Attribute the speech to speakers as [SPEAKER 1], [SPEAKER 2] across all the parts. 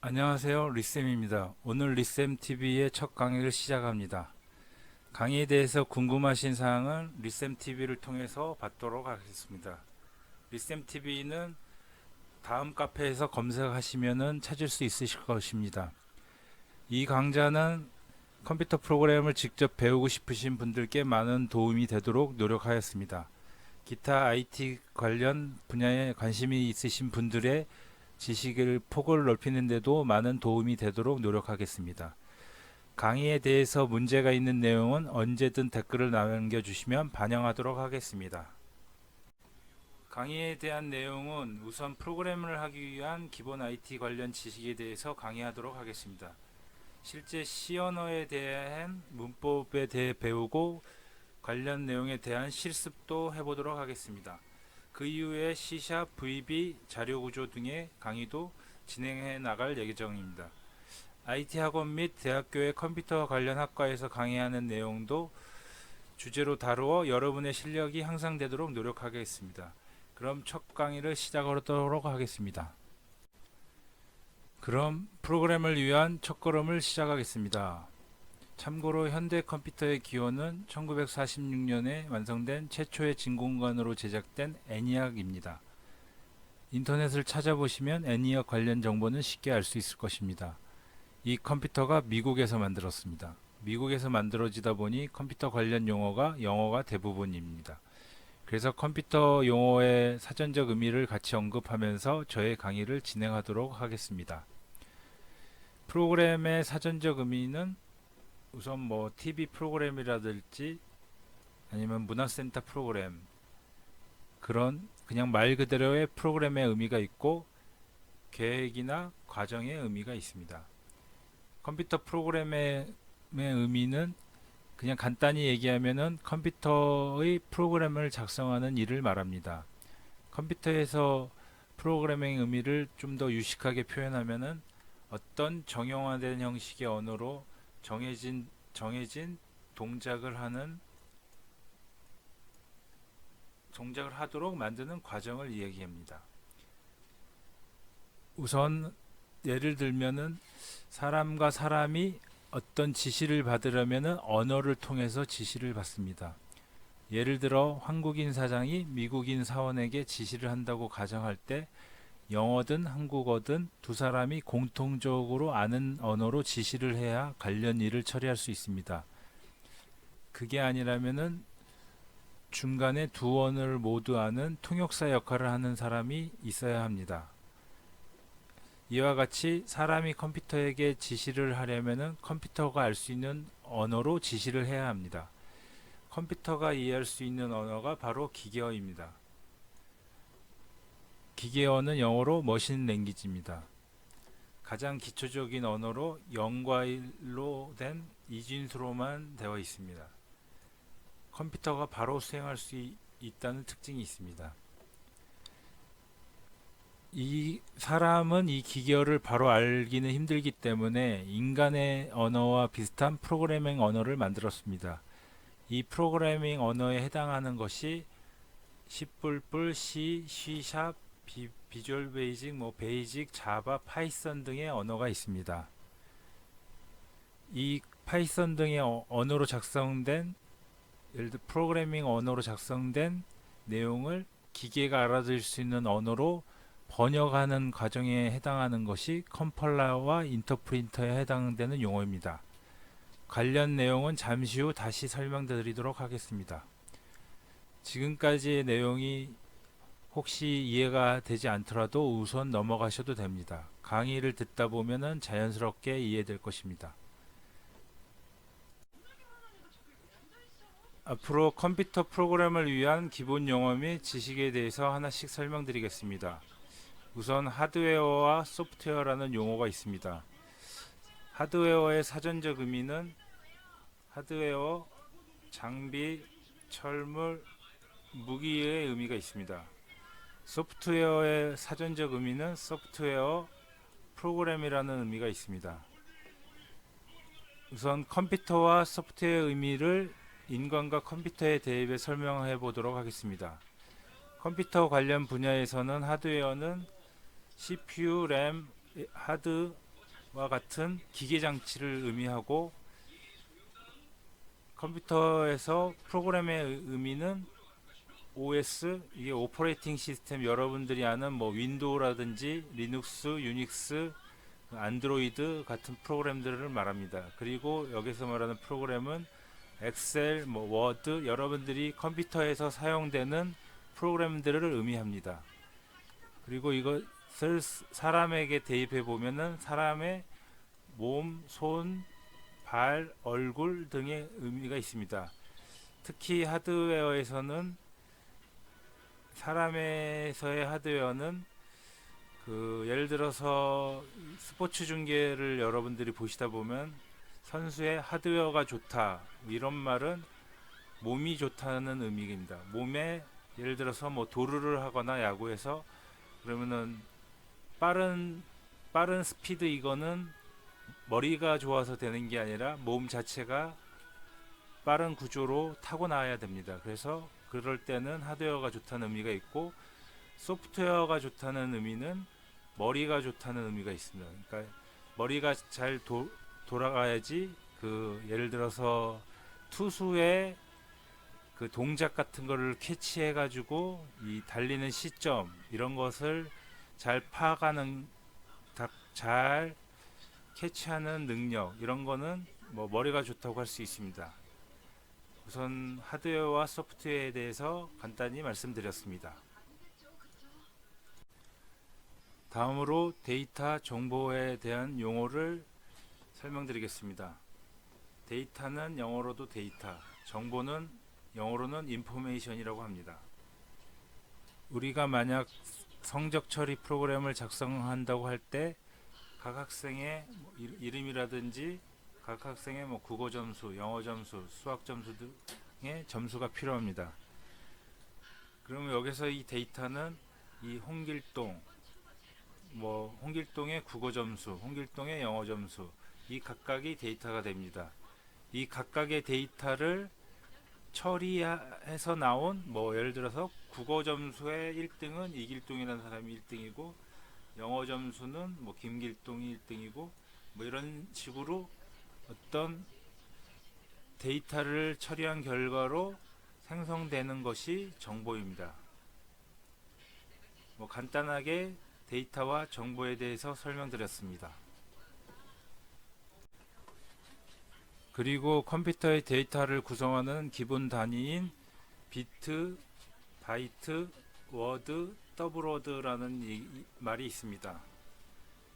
[SPEAKER 1] 안녕하세요. 리쌤입니다. 오늘 리쌤TV의 첫 강의를 시작합니다. 강의에 대해서 궁금하신 사항은 리쌤TV를 통해서 받도록 하겠습니다. 리쌤TV는 다음 카페에서 검색하시면 찾을 수 있으실 것입니다. 이 강좌는 컴퓨터 프로그램을 직접 배우고 싶으신 분들께 많은 도움이 되도록 노력하였습니다. 기타 IT 관련 분야에 관심이 있으신 분들의 지식을 폭을 넓히는 데도 많은 도움이 되도록 노력하겠습니다. 강의에 대해서 문제가 있는 내용은 언제든 댓글을 남겨주시면 반영하도록 하겠습니다. 강의에 대한 내용은 우선 프로그램을 하기 위한 기본 IT 관련 지식에 대해서 강의하도록 하겠습니다. 실제 C 언어에 대한 문법에 대해 배우고 관련 내용에 대한 실습도 해보도록 하겠습니다. 그 이후에 C#, VB, 자료구조 등의 강의도 진행해 나갈 예정입니다. IT 학원 및 대학교의 컴퓨터 관련 학과에서 강의하는 내용도 주제로 다루어 여러분의 실력이 향상되도록 노력하겠습니다. 그럼 첫 강의를 시작하도록 하겠습니다. 그럼 프로그램을 위한 첫걸음을 시작하겠습니다. 참고로 현대 컴퓨터의 기원은 1946년에 완성된 최초의 진공관으로 제작된 애니악입니다. 인터넷을 찾아보시면 애니악 관련 정보는 쉽게 알 수 있을 것입니다. 이 컴퓨터가 미국에서 만들었습니다. 미국에서 만들어지다 보니 컴퓨터 관련 용어가 영어가 대부분입니다. 그래서 컴퓨터 용어의 사전적 의미를 같이 언급하면서 저의 강의를 진행하도록 하겠습니다. 프로그램의 사전적 의미는 우선 TV 프로그램이라든지 아니면 문화센터 프로그램, 그런 그냥 말 그대로의 프로그램의 의미가 있고 계획이나 과정의 의미가 있습니다. 컴퓨터 프로그램의 의미는 그냥 간단히 얘기하면은 컴퓨터의 프로그램을 작성하는 일을 말합니다. 컴퓨터에서 프로그래밍 의미를 좀 더 유식하게 표현하면은 어떤 정형화된 형식의 언어로 정해진 동작을 하도록 만드는 과정을 이야기합니다. 우선 예를 들면은 사람과 사람이 어떤 지시를 받으려면은 언어를 통해서 지시를 받습니다. 예를 들어 한국인 사장이 미국인 사원에게 지시를 한다고 가정할 때 영어든 한국어든 두 사람이 공통적으로 아는 언어로 지시를 해야 관련 일을 처리할 수 있습니다. 그게 아니라면은 중간에 두 언어를 모두 아는 통역사 역할을 하는 사람이 있어야 합니다. 이와 같이 사람이 컴퓨터에게 지시를 하려면은 컴퓨터가 알 수 있는 언어로 지시를 해야 합니다. 컴퓨터가 이해할 수 있는 언어가 바로 기계어입니다. 기계어는 영어로 머신 랭귀지입니다. 가장 기초적인 언어로 0과 1로 된 이진수로만 되어 있습니다. 컴퓨터가 바로 수행할 수 있다는 특징이 있습니다. 이 사람은 이 기계어를 바로 알기는 힘들기 때문에 인간의 언어와 비슷한 프로그래밍 언어를 만들었습니다. 이 프로그래밍 언어에 해당하는 것이 C++, C, C#, 비주얼 베이직, 베이직, 자바, 파이썬 등의 언어가 있습니다. 이 파이썬 등의 언어로 작성된, 예를 들어 프로그래밍 언어로 작성된 내용을 기계가 알아들을 수 있는 언어로 번역하는 과정에 해당하는 것이 컴펄러와 인터프리터에 해당되는 용어입니다. 관련 내용은 잠시 후 다시 설명드리도록 하겠습니다. 지금까지의 내용이 혹시 이해가 되지 않더라도 우선 넘어가셔도 됩니다. 강의를 듣다 보면 자연스럽게 이해될 것입니다. 앞으로 컴퓨터 프로그램을 위한 기본 용어 및 지식에 대해서 하나씩 설명드리겠습니다. 우선 하드웨어와 소프트웨어라는 용어가 있습니다. 하드웨어의 사전적 의미는 하드웨어, 장비, 철물, 무기의 의미가 있습니다. 소프트웨어의 사전적 의미는 소프트웨어, 프로그램이라는 의미가 있습니다. 우선 컴퓨터와 소프트웨어의 의미를 인간과 컴퓨터에 대입해 설명해 보도록 하겠습니다. 컴퓨터 관련 분야에서는 하드웨어는 CPU, 램, 하드, 같은 기계 장치를 의미하고, 컴퓨터에서 프로그램의 의미는 OS, 이게 오퍼레이팅 시스템, 여러분들이 아는 뭐 윈도우라든지 리눅스, 유닉스, 안드로이드 같은 프로그램들을 말합니다. 그리고 여기서 말하는 프로그램은 엑셀, 뭐 워드, 여러분들이 컴퓨터에서 사용되는 프로그램들을 의미합니다. 그리고 이것을 사람에게 대입해 보면은 사람의 몸, 손, 발, 얼굴 등의 의미가 있습니다. 특히 하드웨어에서는, 사람에서의 하드웨어는 예를 들어서 스포츠 중계를 여러분들이 보시다 보면 선수의 하드웨어가 좋다, 이런 말은 몸이 좋다는 의미입니다. 몸에 예를 들어서 뭐 도루를 하거나 야구에서, 그러면은 빠른 스피드, 이거는 머리가 좋아서 되는 게 아니라 몸 자체가 빠른 구조로 타고나야 됩니다. 그래서 그럴 때는 하드웨어가 좋다는 의미가 있고, 소프트웨어가 좋다는 의미는 머리가 좋다는 의미가 있습니다. 그러니까 머리가 잘 돌아가야지, 예를 들어서 투수의 그 동작 같은 거를 캐치해 가지고 이 달리는 시점, 이런 것을 잘 파악하는, 잘 캐치하는 능력, 이런 거는 뭐 머리가 좋다고 할 수 있습니다. 우선 하드웨어와 소프트웨어에 대해서 간단히 말씀드렸습니다. 다음으로 데이터 정보에 대한 용어를 설명드리겠습니다. 데이터는 영어로도 데이터, 정보는 영어로는 인포메이션이라고 합니다. 우리가 만약 성적 처리 프로그램을 작성한다고 할 때 각 학생의 이름이라든지 각 학생의 뭐 국어 점수, 영어 점수, 수학 점수 등의 점수가 필요합니다. 그러면 여기서 이 데이터는 이 홍길동의 국어 점수, 홍길동의 영어 점수, 이 각각이 데이터가 됩니다. 이 각각의 데이터를 처리해서 나온, 뭐 예를 들어서 국어 점수의 1등은 이길동이라는 사람이 1등이고, 영어 점수는 뭐 김길동이 1등이고, 뭐 이런 식으로 어떤 데이터를 처리한 결과로 생성되는 것이 정보입니다. 뭐 간단하게 데이터와 정보에 대해서 설명드렸습니다. 그리고 컴퓨터의 데이터를 구성하는 기본 단위인 비트, 바이트, 워드, 더블워드라는 말이 있습니다.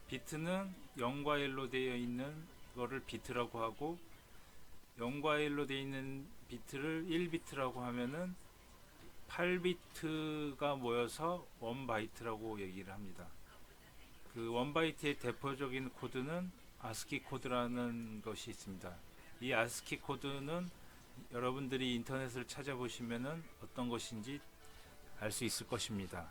[SPEAKER 1] 비트는 0과 1로 되어 있는 거를 비트라고 하고, 0과 1로 되어 있는 비트를 1비트라고 하면은 8비트가 모여서 1바이트라고 얘기를 합니다. 그 1바이트의 대표적인 코드는 아스키 코드라는 것이 있습니다. 이 아스키 코드는 여러분들이 인터넷을 찾아보시면은 어떤 것인지 알 수 있을 것입니다.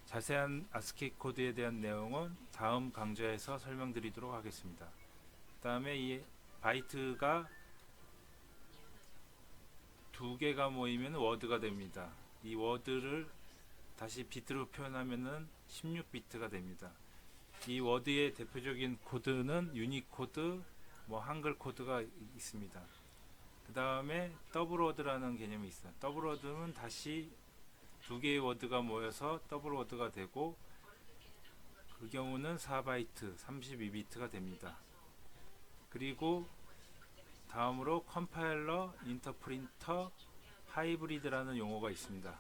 [SPEAKER 1] 자세한 아스키 코드에 대한 내용은 다음 강좌에서 설명드리도록 하겠습니다. 그 다음에 이 바이트가 두 개가 모이면 워드가 됩니다. 이 워드를 다시 비트로 표현하면은 16비트가 됩니다. 이 워드의 대표적인 코드는 유니코드, 뭐 한글 코드가 있습니다. 그 다음에 더블워드라는 개념이 있어요. 더블워드는 다시 두 개의 워드가 모여서 더블워드가 되고, 그 경우는 4바이트, 32비트가 됩니다. 그리고 다음으로 컴파일러, 인터프린터, 하이브리드라는 용어가 있습니다.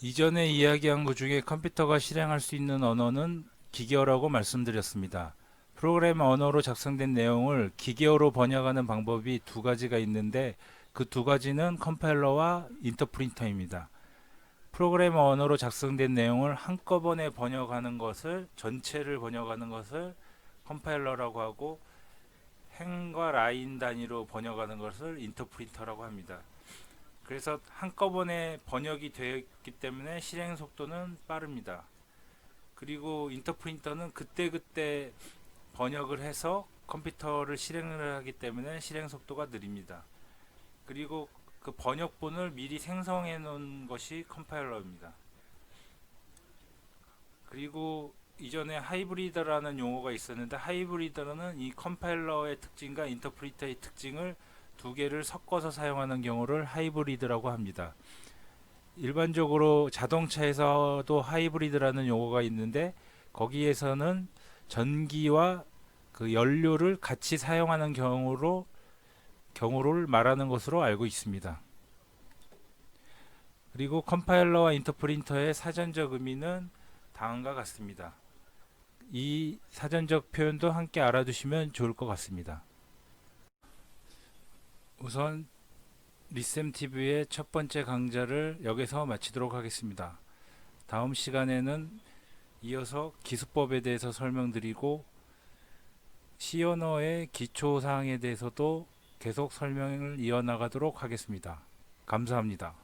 [SPEAKER 1] 이전에 이야기한 것 중에 컴퓨터가 실행할 수 있는 언어는 기계어라고 말씀드렸습니다. 프로그램 언어로 작성된 내용을 기계어로 번역하는 방법이 두 가지가 있는데, 그 두 가지는 컴파일러와 인터프린터입니다. 프로그램 언어로 작성된 내용을 한꺼번에 번역하는 것을, 전체를 번역하는 것을 컴파일러라고 하고, 행과 라인 단위로 번역하는 것을 인터프린터라고 합니다. 그래서 한꺼번에 번역이 되었기 때문에 실행 속도는 빠릅니다. 그리고 인터프린터는 그때그때 번역을 해서 컴퓨터를 실행을 하기 때문에 실행 속도가 느립니다. 그리고 그 번역본을 미리 생성해 놓은 것이 컴파일러입니다. 그리고 이전에 하이브리드라는 용어가 있었는데, 하이브리드는 이 컴파일러의 특징과 인터프리터의 특징을 두 개를 섞어서 사용하는 경우를 하이브리드라고 합니다. 일반적으로 자동차에서도 하이브리드라는 용어가 있는데, 거기에서는 전기와 그 연료를 같이 사용하는 경우를 말하는 것으로 알고 있습니다. 그리고 컴파일러와 인터프리터의 사전적 의미는 다음과 같습니다. 이 사전적 표현도 함께 알아두시면 좋을 것 같습니다. 우선 리쌤TV의 첫 번째 강좌를 여기서 마치도록 하겠습니다. 다음 시간에는 이어서 기수법에 대해서 설명드리고 C 언어의 기초사항에 대해서도 계속 설명을 이어나가도록 하겠습니다. 감사합니다.